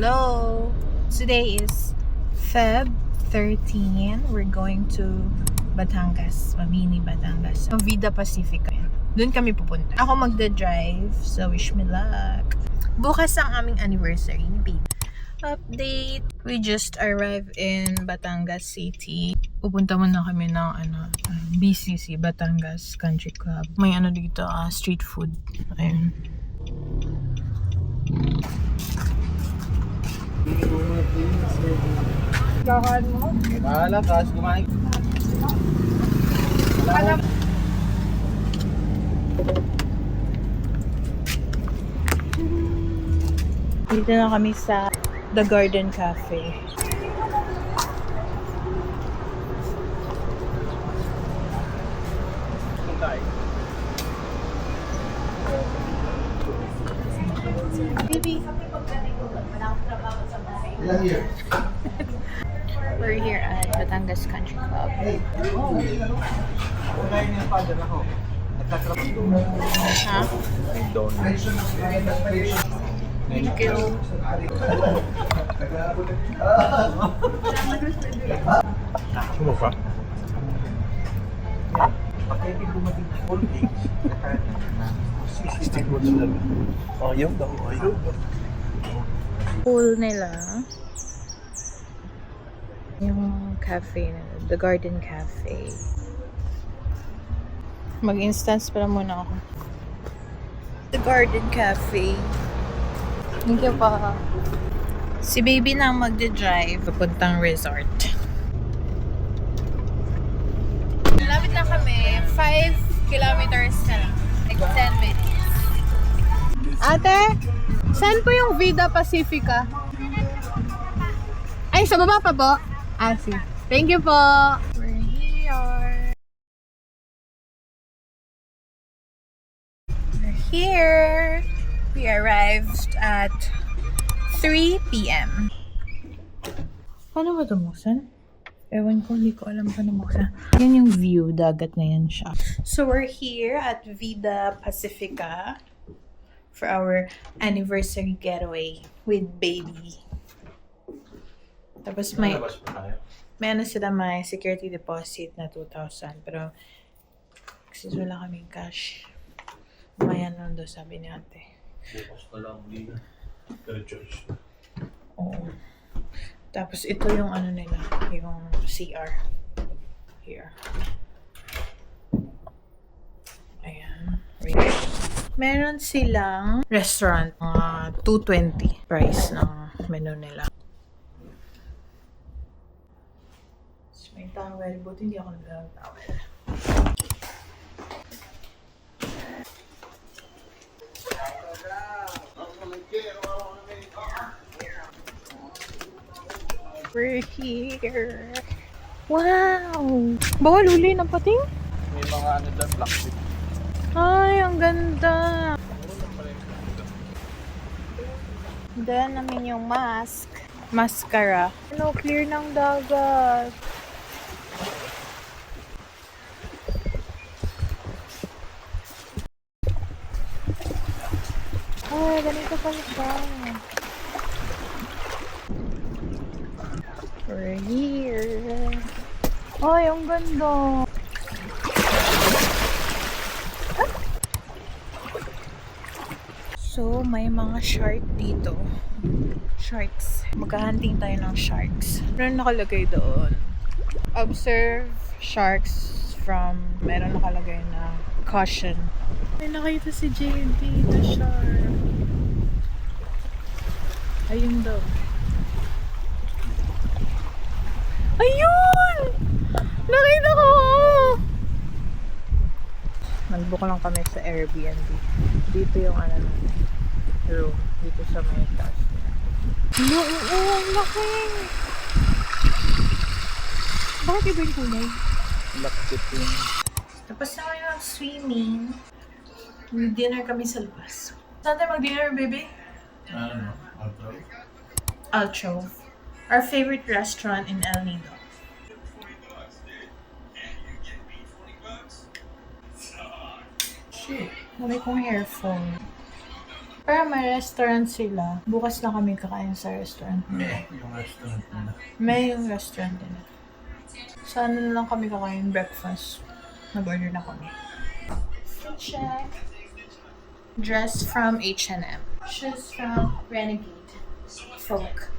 Hello! Today is Feb 13. We're going to Batangas, Mabini, Batangas. Vida Pacifica. Doon kami pupunta. Ako magda-drive, so wish me luck. Bukas ang aming anniversary ni baby. Update! We just arrived in Batangas City. Pupunta muna kami ng BCC, Batangas Country Club. May dito, street food. Ayun. Kakaan mo? Bahala, taas kumain. Alam. Dito na kami sa The Garden Cafe. Baby. We're here at Batangas Country Club. Huh? Thank you. Ano pa? Stick mo talaga. Ayaw daw, ayaw daw. Pool nila. Yung cafe nila. The Garden Cafe. Mag-instance pala muna ako. The Garden Cafe. Thank you pa. Si baby na magde-drive papuntang resort. Malapit na kami. 5 kilometers na lang. Like 10 minutes. Ate, saan po yung Vida Pacifica? Ay, sa baba pa po? Ah, see. Thank you po. We're here. We're here. We arrived at 3 p.m. Paano ba tumusan? Ewan ko, hindi ko alam paano buksan. Yan yung view, dagat na yan siya. So we're here at Vida Pacifica for our anniversary getaway with baby. Tapos may sila may security deposit na 2,000 pero kasi wala kaming cash. Mayan lang daw sabi ni ate. Bukas pa lang dito. Pero church. Oo. Tapos ito yung nila, yung CR. Here. Ayan. Meron silang restaurant. 220 price ng menu nila. May towel. Buti hindi ako nagdalang towel. We're here. Wow! Bawal huli ng pating? May mga dyan, plastic. Ay, ang ganda! Then namin yung mask. Mascara. Clear ng dagat. Ay, ganito pala siya. We're here. Ay, ang ganda. So, may mga shark dito. Sharks. Maghahunting tayo ng sharks. Meron nakalagay doon. Observe sharks from, meron nakalagay na caution. May nakita si JD na shark. Ayun daw. Ayun! Nakita ko! Nag-book lang kami sa Airbnb. Dito yung room. Dito sa may taas. Oo, ang laki! Bakit iba yung kulay? Lakit yun. Tapos na kami mag-swimming. Mag-dinner kami sa labas. Saan tayo mag-dinner, baby? Altrove? Altrove. Our favorite restaurant in El Nido. Shit, wala kong earphone. Pero may restaurant sila. Bukas na kami kakain sa restaurant. Yung restaurant nila. May yung restaurant nila. Sa ano na lang kami kakain breakfast. Nag-order na kami. Check. Dress from H&M. Shoes from Renegade. Folk.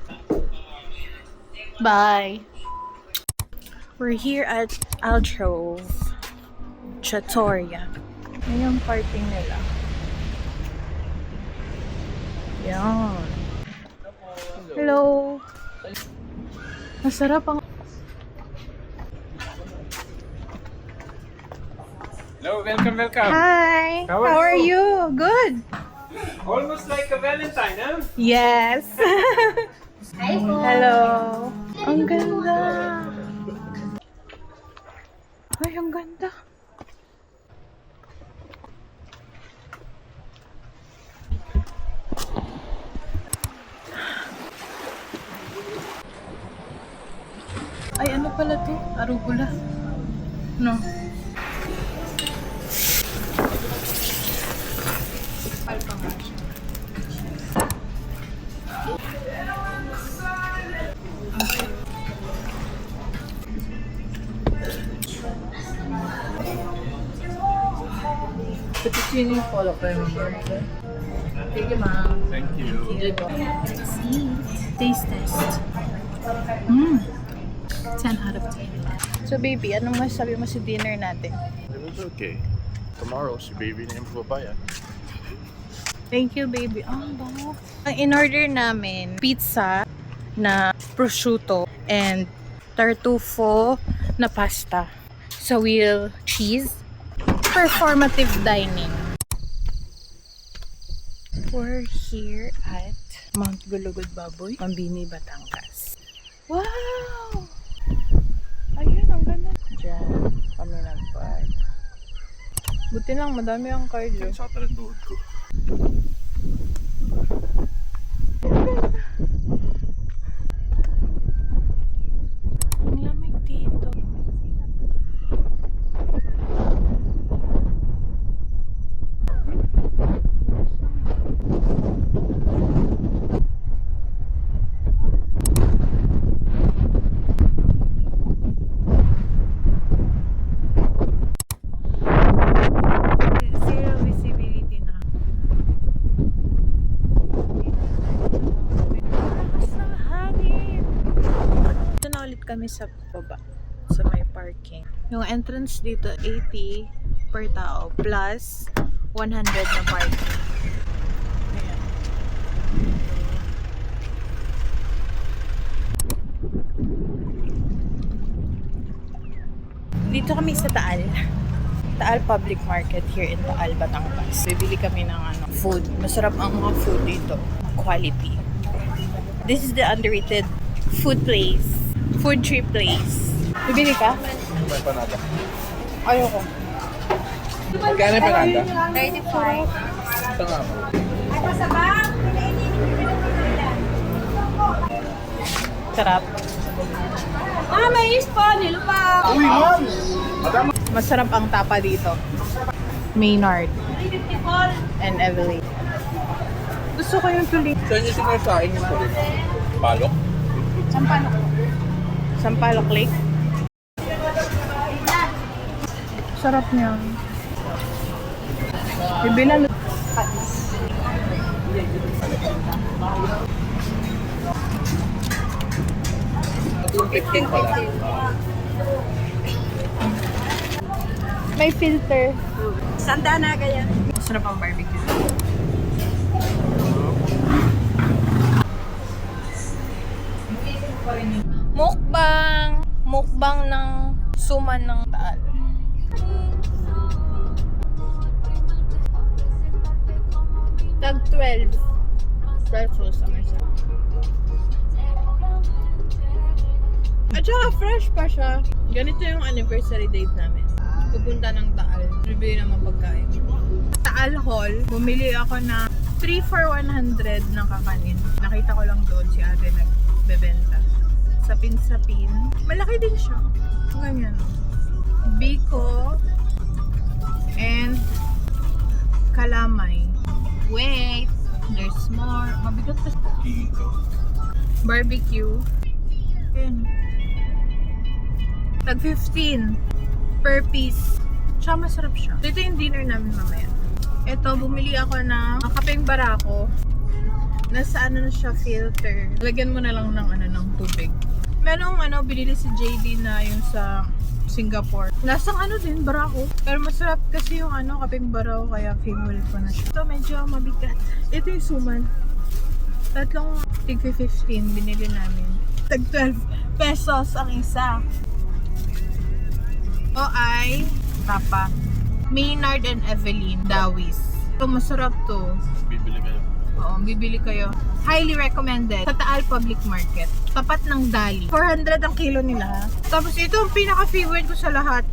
Bye. We're here at Altrove Trattoria. Yan yung parking nila. Yan. Hello. Masarap ang... Hello, welcome. Hi! How How are are you? Good. Almost like a Valentine, huh? Yes. Hello. Ang ganda. Ay, ang ganda. Ay, ano pala to? Arugula. No. Alpa nga siya. Fettuccine follow pa yung burger. Thank you, ma'am. Thank you. See, taste test. 10 out of 10. So baby, anong masasabi mo sa dinner natin? It was okay. Tomorrow, si baby na yung babayan. Thank you, baby. Ang bango. Ang in-order namin, pizza na prosciutto and tartufo na pasta sa wheel cheese. Performative dining. We're here at Mount Gulugod Baboy, Mambini, Batangas. Wow! Ayun, ang ganda. Diyan kami nag-park. Buti lang, madami ang cardio. Sa atin ang duhod ko. Ang lamig dito. Zero visibility na. Lakas ng hangin. Ito na ulit kami sa baba. Sa may parking. Yung entrance dito, 80 per tao. Plus, 100 na parking. Ayan. Dito kami sa Taal. Taal Public Market here in Taal, Batangas. Bibili kami ng food. Masarap ang mga food dito. Quality. This is the underrated food place. Food trip place. Bibili ka? May panada. Ayoko. Magkano yung panada? 35. Ito nga mo. Sarap. May ispa, nilupa. Uy, ma'am! Madam! Masarap ang tapa dito. Maynard 354. and Evelyn. Gusto ko yung tuloy. Saan niyo sinasain yung tuloy? Palok? Sampalok. Sampalok Lake. Sarap niya. Bibilan. Yung 15 pala. May filter. Sanda na kaya. Sarap ang barbecue. Mukbang! Mukbang ng suman ng Taal. Tag 12 pesos ang isa. At saka fresh pa siya. Ganito yung anniversary date namin. Pupunta ng Taal. Bibili naman pagkain. Taal Hall, bumili ako na 3 for 100 ng kakanin. Nakita ko lang doon si ate nagbebenta. Sapin-sapin. Malaki din siya. Ganyan. Biko and kalamay. Wait! There's more. Mabigat pa. Barbecue. Ayan. Tag 15 per piece. Tsaka masarap siya. Ito yung dinner namin mamaya. Ito, bumili ako ng kapeng barako. Nasa ano na siya, filter. Lagyan mo na lang ng ng tubig. Merong binili si JD na yung sa Singapore. Lasang din, barako. Pero masarap kasi yung kapeng barako, kaya favorite ko na siya. Ito medyo mabigat. Ito yung suman. Tatlong tig 15 binili namin. Tag 12 pesos ang isa. O ay Tapa. Maynard and Evelyn Dawis. So masarap to. Bibili kayo. Oo, bibili kayo. Highly recommended. Sa Taal Public Market. Tapat ng Dali. 400 ang kilo nila. Tapos ito ang pinaka-favorite ko sa lahat.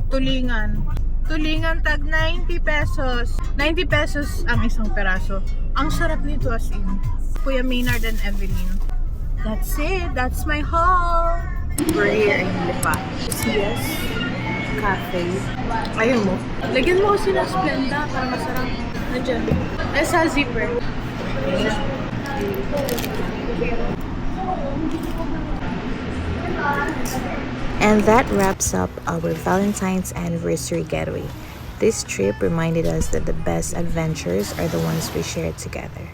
Tulingan. Tulingan tag 90 pesos. 90 pesos ang isang peraso. Ang sarap nito as in. Kuya Maynard and Evelyn. That's it. That's my haul. We're here in Lipa. Yes. Cafe. Ayun mo. Lagyan mo kasi ng Splenda para masarap. Nandiyan. Nasa zipper. And that wraps up our Valentine's anniversary getaway. This trip reminded us that the best adventures are the ones we share together.